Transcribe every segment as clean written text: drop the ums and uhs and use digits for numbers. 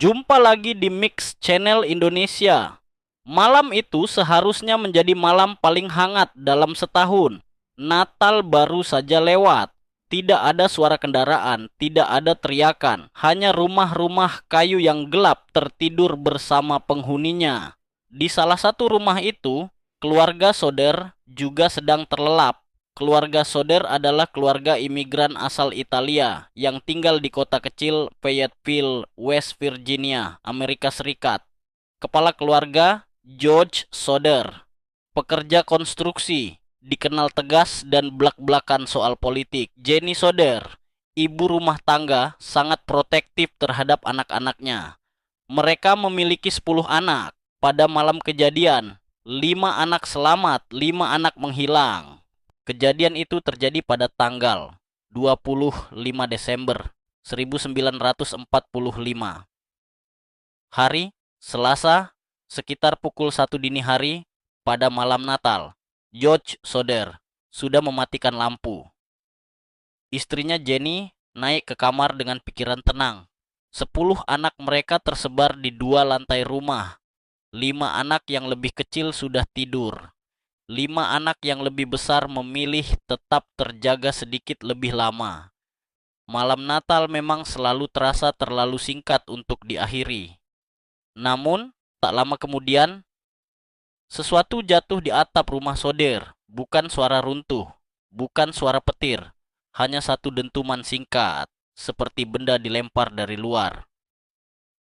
Jumpa lagi di Mix Channel Indonesia. Malam itu seharusnya menjadi malam paling hangat dalam setahun. Natal baru saja lewat. Tidak ada suara kendaraan, tidak ada teriakan, hanya rumah-rumah kayu yang gelap tertidur bersama penghuninya. Di salah satu rumah itu, keluarga Soder juga sedang terlelap. Keluarga Soder adalah keluarga imigran asal Italia yang tinggal di kota kecil Fayetteville, West Virginia, Amerika Serikat. Kepala keluarga George Soder, pekerja konstruksi, dikenal tegas dan blak-blakan soal politik. Jenny Soder, ibu rumah tangga, sangat protektif terhadap anak-anaknya. Mereka memiliki 10 anak. Pada malam kejadian, 5 anak selamat, 5 anak menghilang. Kejadian itu terjadi pada tanggal 25 Desember 1945. Hari Selasa, sekitar pukul 1 dini hari pada malam Natal. George Soder sudah mematikan lampu. Istrinya Jenny naik ke kamar dengan pikiran tenang. 10 anak mereka tersebar di 2 lantai rumah. 5 anak yang lebih kecil sudah tidur. 5 anak yang lebih besar memilih tetap terjaga sedikit lebih lama. Malam Natal memang selalu terasa terlalu singkat untuk diakhiri. Namun, tak lama kemudian, sesuatu jatuh di atap rumah Soder. Bukan suara runtuh, bukan suara petir, hanya satu dentuman singkat, seperti benda dilempar dari luar.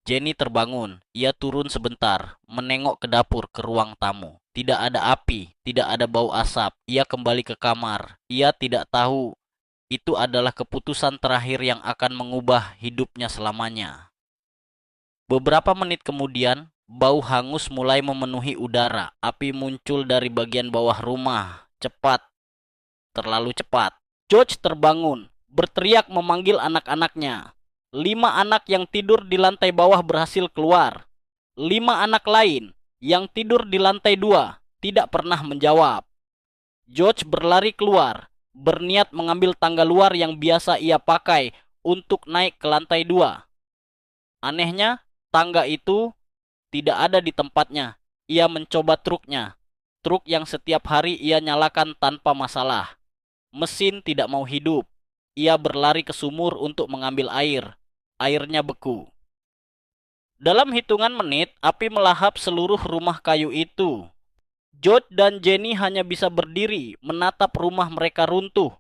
Jenny terbangun. Ia turun sebentar, menengok ke dapur, ke ruang tamu. Tidak ada api, tidak ada bau asap. Ia kembali ke kamar. Ia tidak tahu itu adalah keputusan terakhir yang akan mengubah hidupnya selamanya. Beberapa menit kemudian, bau hangus mulai memenuhi udara. Api muncul dari bagian bawah rumah. Cepat, terlalu cepat. George terbangun, berteriak memanggil anak-anaknya. 5 anak yang tidur di lantai bawah berhasil keluar. 5 anak lain yang tidur di lantai 2 tidak pernah menjawab. George berlari keluar, berniat mengambil tangga luar yang biasa ia pakai untuk naik ke lantai 2. Anehnya, tangga itu tidak ada di tempatnya. Ia mencoba truknya. Truk yang setiap hari ia nyalakan tanpa masalah. Mesin tidak mau hidup. Ia berlari ke sumur untuk mengambil air. Airnya beku. Dalam hitungan menit, api melahap seluruh rumah kayu itu. George dan Jenny hanya bisa berdiri menatap rumah mereka runtuh,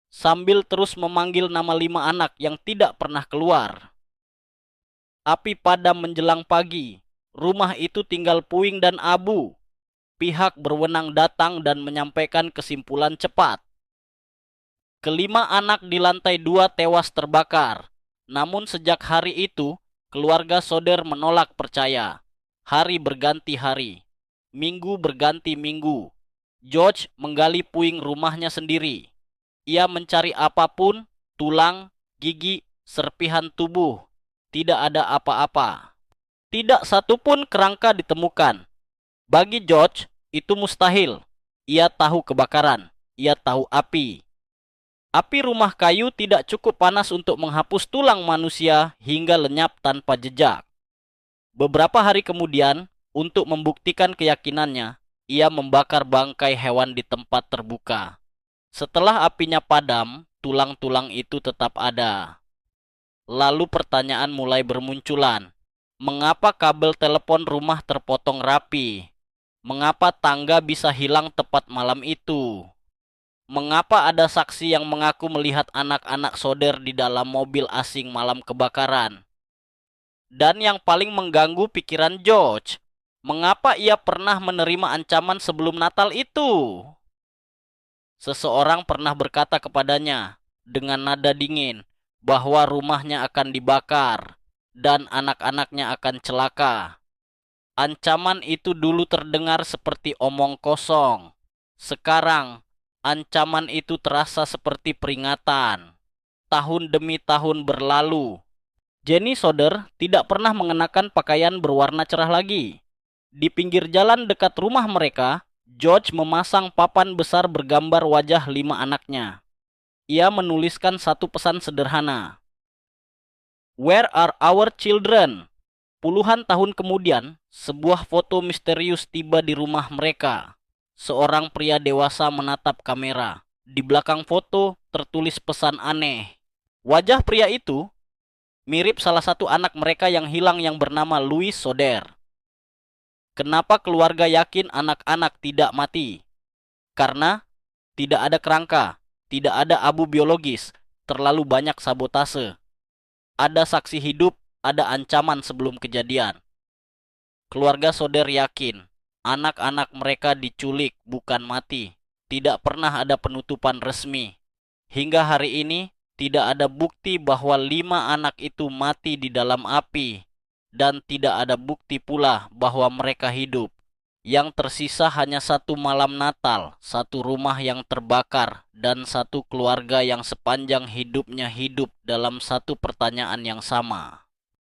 sambil terus memanggil nama 5 anak yang tidak pernah keluar. Api padam menjelang pagi. Rumah itu tinggal puing dan abu. Pihak berwenang datang dan menyampaikan kesimpulan cepat. Kelima anak di lantai 2 tewas terbakar. Namun sejak hari itu, keluarga Soder menolak percaya. Hari berganti hari. Minggu berganti minggu. George menggali puing rumahnya sendiri. Ia mencari apapun, tulang, gigi, serpihan tubuh. Tidak ada apa-apa. Tidak satupun kerangka ditemukan. Bagi George, itu mustahil. Ia tahu kebakaran. Ia tahu api. Api rumah kayu tidak cukup panas untuk menghapus tulang manusia hingga lenyap tanpa jejak. Beberapa hari kemudian, untuk membuktikan keyakinannya, ia membakar bangkai hewan di tempat terbuka. Setelah apinya padam, tulang-tulang itu tetap ada. Lalu pertanyaan mulai bermunculan. Mengapa kabel telepon rumah terpotong rapi? Mengapa tangga bisa hilang tepat malam itu? Mengapa ada saksi yang mengaku melihat anak-anak Soder di dalam mobil asing malam kebakaran? Dan yang paling mengganggu pikiran George, mengapa ia pernah menerima ancaman sebelum Natal itu? Seseorang pernah berkata kepadanya dengan nada dingin bahwa rumahnya akan dibakar dan anak-anaknya akan celaka. Ancaman itu dulu terdengar seperti omong kosong. Sekarang, ancaman itu terasa seperti peringatan. Tahun demi tahun berlalu. Jenny Soder tidak pernah mengenakan pakaian berwarna cerah lagi. Di pinggir jalan dekat rumah mereka, George memasang papan besar bergambar wajah 5 anaknya. Ia menuliskan satu pesan sederhana. Where are our children? Puluhan tahun kemudian, sebuah foto misterius tiba di rumah mereka. Seorang pria dewasa menatap kamera. Di belakang foto tertulis pesan aneh. Wajah pria itu mirip salah satu anak mereka yang hilang yang bernama Louis Soder. Kenapa keluarga yakin anak-anak tidak mati? Karena tidak ada kerangka, tidak ada abu biologis, terlalu banyak sabotase. Ada saksi hidup, ada ancaman sebelum kejadian. Keluarga Soder yakin anak-anak mereka diculik, bukan mati. Tidak pernah ada penutupan resmi. Hingga hari ini, tidak ada bukti bahwa 5 anak itu mati di dalam api. Dan tidak ada bukti pula bahwa mereka hidup. Yang tersisa hanya satu malam Natal, satu rumah yang terbakar, dan satu keluarga yang sepanjang hidupnya hidup dalam satu pertanyaan yang sama.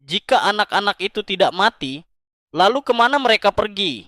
Jika anak-anak itu tidak mati, lalu kemana mereka pergi?